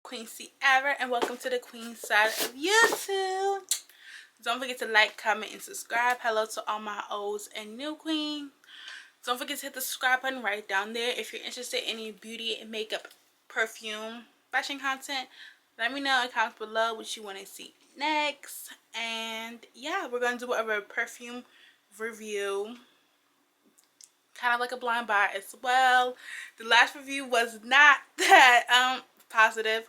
Queen Cierra, and welcome to the Queen side of YouTube. Don't forget to like, comment, and subscribe. Hello to all my olds and new queen. Don't forget to hit the subscribe button right down there. If you're interested in any beauty and makeup, perfume, fashion content, let me know in the comments below what you want to see next. And yeah, we're going to do a perfume review, kind of like a blind buy as well. The last review was not that positive,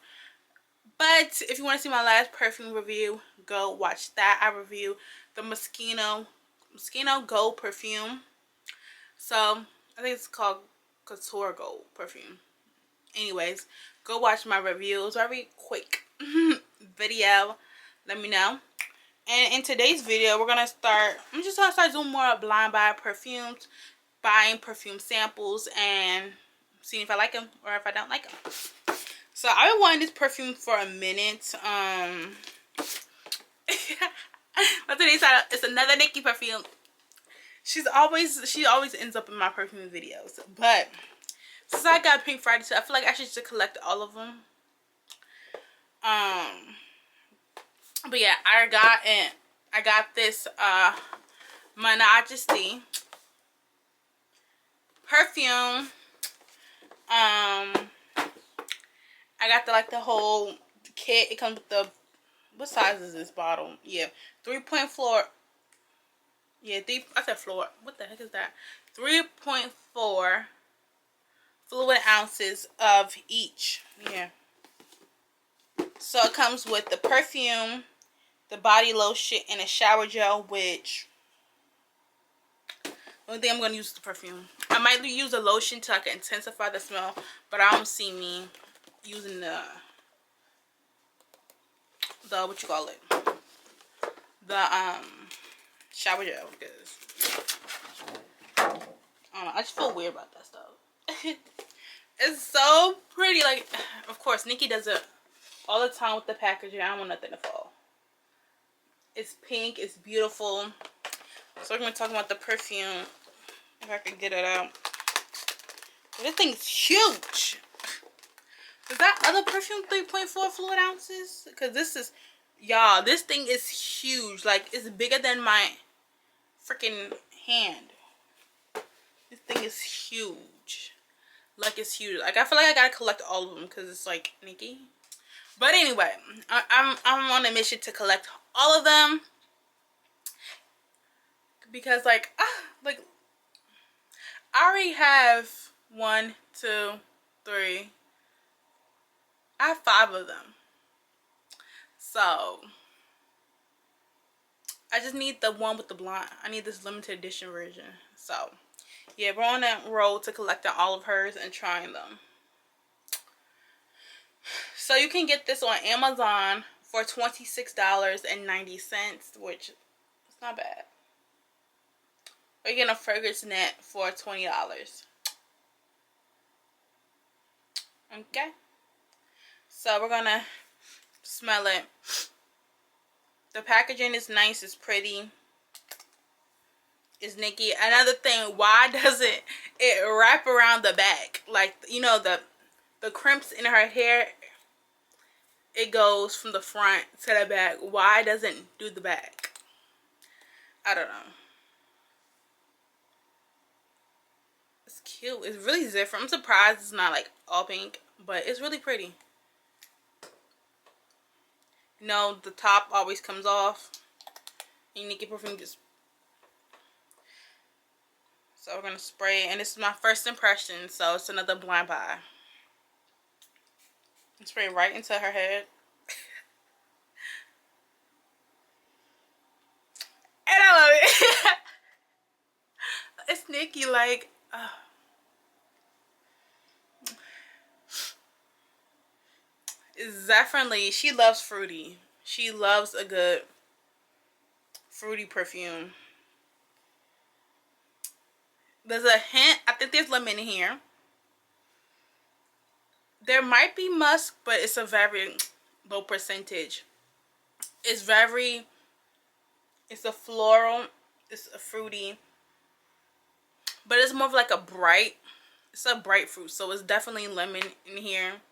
but if you want to see my last perfume review, go watch that. I review the Moschino Gold perfume. So I think it's called Couture Gold perfume. Anyways, go watch my review. It was a very quick video. Let me know. And in today's video, I'm just gonna start doing more blind buy perfumes, buying perfume samples, and seeing if I like them or if I don't like them. So I've been wanting this perfume for a minute. But today's it's another Nicki perfume. She always ends up in my perfume videos. But since I got Pink Friday, so I feel like I should just collect all of them. But yeah, I got this Majesty perfume. I got the whole kit. It comes with the, what size is this bottle? Yeah, 3.4. Yeah, I said floor. What the heck is that? 3.4 fluid ounces of each. Yeah. So it comes with the perfume, the body lotion, and a shower gel, which the only thing I'm going to use is the perfume. I might use a lotion to intensify the smell, but I don't see me using the what you call it, the shower gel, because I don't know, I just feel weird about that stuff. It's so pretty. Like, of course Nicki does it all the time with the packaging. I don't want nothing to fall. It's pink, it's beautiful. So we're gonna talk about the perfume, if I can get it out. This thing's huge. Is that other perfume 3.4 fluid ounces? Because this is, y'all, this thing is huge. Like, it's bigger than my freaking hand. This thing is huge. Like, it's huge. Like, I feel like I gotta collect all of them because it's like Nicki. But anyway, I'm on a mission to collect all of them, because like I already have 1, 2, 3. I have 5 of them. So I just need the one with the blonde. I need this limited edition version. So yeah, we're on that road to collecting all of hers and trying them. So you can get this on Amazon for $26.90, which is not bad. Or you get a fragrance net for $20. Okay. So we're gonna smell it. The packaging is nice, it's pretty. It's Nicki. Another thing, why doesn't it wrap around the back? Like, you know, the crimps in her hair, it goes from the front to the back. Why doesn't it do the back? I don't know. It's cute. It's really different. I'm surprised it's not like all pink, but it's really pretty. You know, the top always comes off. And Nicki perfume just. So we're gonna spray it, and this is my first impression, so it's another blind buy. Spray right into her head. And I love it. It's Nicki, like, it's definitely, she loves fruity. She loves a good fruity perfume. There's a hint, I think there's lemon in here. There might be musk, but it's a very low percentage. It's a floral, it's a fruity, but it's more of like it's a bright fruit, so it's definitely lemon in here.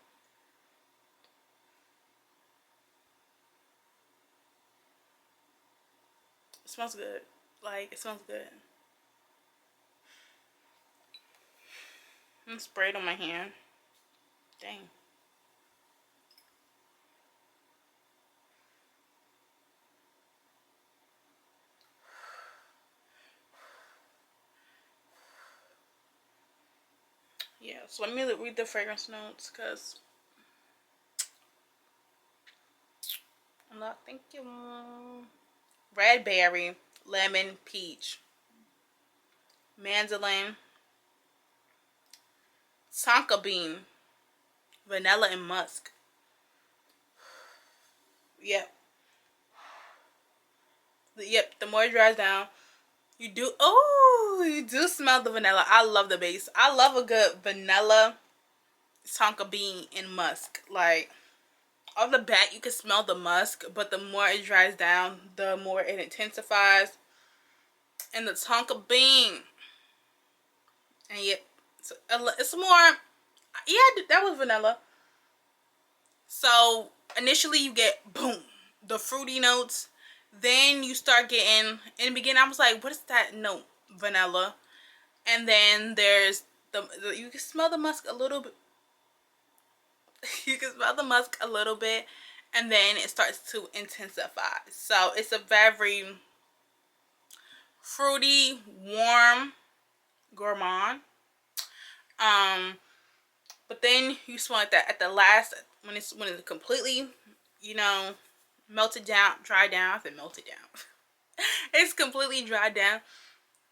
smells good. Like, it smells good. I'm spray it on my hand. Dang. Yeah, so let me read the fragrance notes, because I'm not thinking. Red berry, lemon, peach, mandolin, tonka bean, vanilla, and musk. Yep. Yep, the more it dries down, you do smell the vanilla. I love the base. I love a good vanilla, tonka bean, and musk. Like, off the bat, you can smell the musk, but the more it dries down, the more it intensifies. And the tonka bean, and yep, it's more. Yeah, that was vanilla. So initially, you get boom, the fruity notes. Then you start getting, in the beginning, I was like, what is that note? Vanilla. And then there's you can smell the musk a little bit. You can smell the musk a little bit, and then it starts to intensify. So it's a very fruity, warm, gourmand. But then you smell it that at the last, when it's completely, you know, melted down, dried down. I said melted down. It's completely dried down.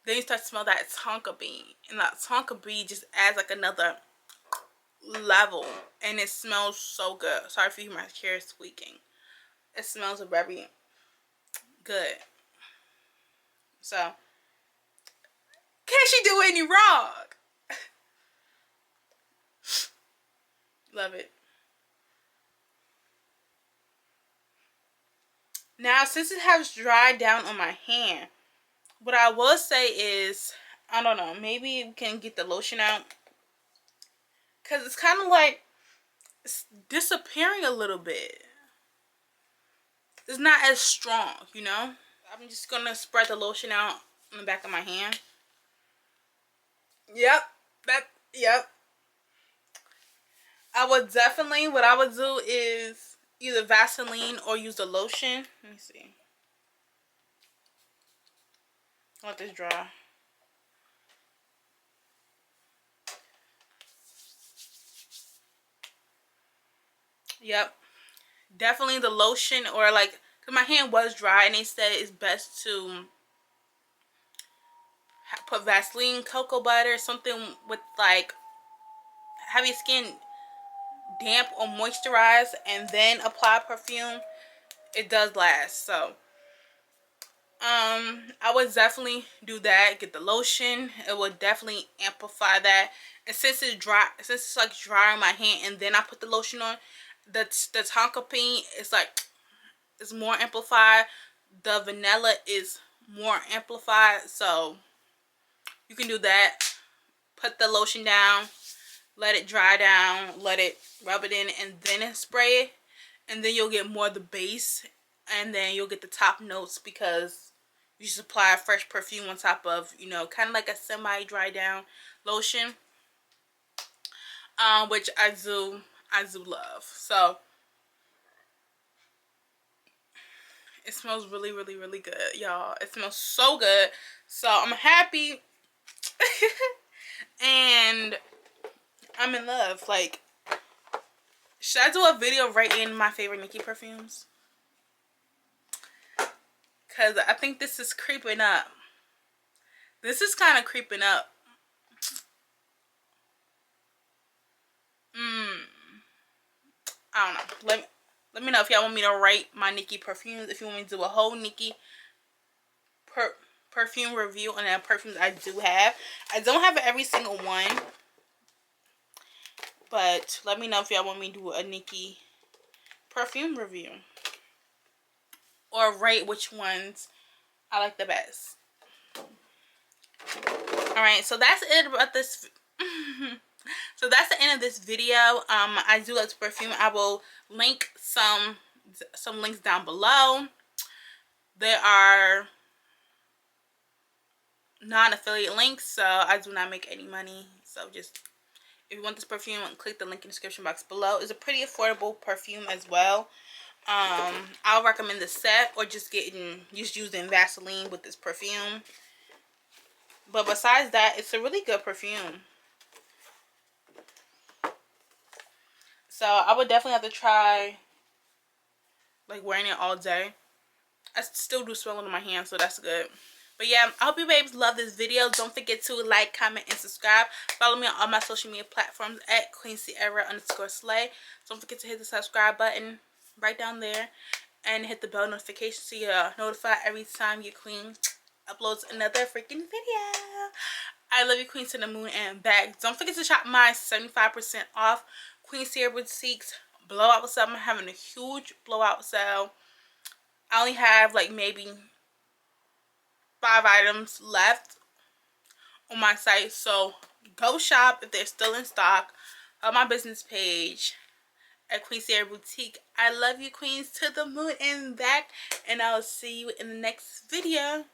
Then you start to smell that tonka bean, and that tonka bean just adds like another level, and it smells so good. Sorry if you hear my chair squeaking. It smells very good. So, can she do any wrong? Love it. Now, since it has dried down on my hand, what I will say is, I don't know, maybe we can get the lotion out, because it's kind of like it's disappearing a little bit. It's not as strong, you know. I'm just gonna spread the lotion out on the back of my hand. Yep. Yep. What I would do is either Vaseline or use the lotion. Let me see. Let this dry. Yep. Definitely the lotion, or like, because my hand was dry and they said it's best to put Vaseline, cocoa butter, something with like heavy skin, damp or moisturize, and then apply perfume. It does last. So I would definitely do that. Get the lotion. It will definitely amplify that. And since it's dry, since it's like dry on my hand, and then I put the lotion on, the tonka bean is like, it's more amplified. The vanilla is more amplified. So you can do that. Put the lotion down, let it dry down, let it rub it in, and then spray it. And then you'll get more of the base, and then you'll get the top notes, because you just apply a fresh perfume on top of, you know, kind of like a semi-dry down lotion, which I do love. So it smells really, really, really good, y'all. It smells so good. So I'm happy. And I'm in love. Like, should I do a video rating my favorite Nicki perfumes? Because I think this is creeping up. This is kind of creeping up. I don't know. Let me know if y'all want me to rate my Nicki perfumes. If you want me to do a whole Nicki perfume review on the perfumes I do have. I don't have every single one. But let me know if y'all want me to do a Nicki perfume review, or rate which ones I like the best. Alright, so that's it about this. So that's the end of this video. I do like this perfume. I will link some links down below. There are non-affiliate links, so I do not make any money. So just, if you want this perfume, click the link in the description box below. It's a pretty affordable perfume as well. I'll recommend the set or just using Vaseline with this perfume. But besides that, it's a really good perfume. So I would definitely have to try like wearing it all day. I still do swelling on my hands, so that's good. But yeah, I hope you babes love this video. Don't forget to like, comment, and subscribe. Follow me on all my social media platforms at @QueenCierra_slay. Don't forget to hit the subscribe button right down there and hit the bell notification so you're notified every time your queen uploads another freaking video. I love you, queen, to the moon and back. Don't forget to shop my 75% off Queen Cierra Boutique's blowout sale. I'm having a huge blowout sale. I only have like maybe 5 items left on my site, so go shop if they're still in stock on my business page at Queen Cierra Boutique. I love you, queens, to the moon and back, and I'll see you in the next video.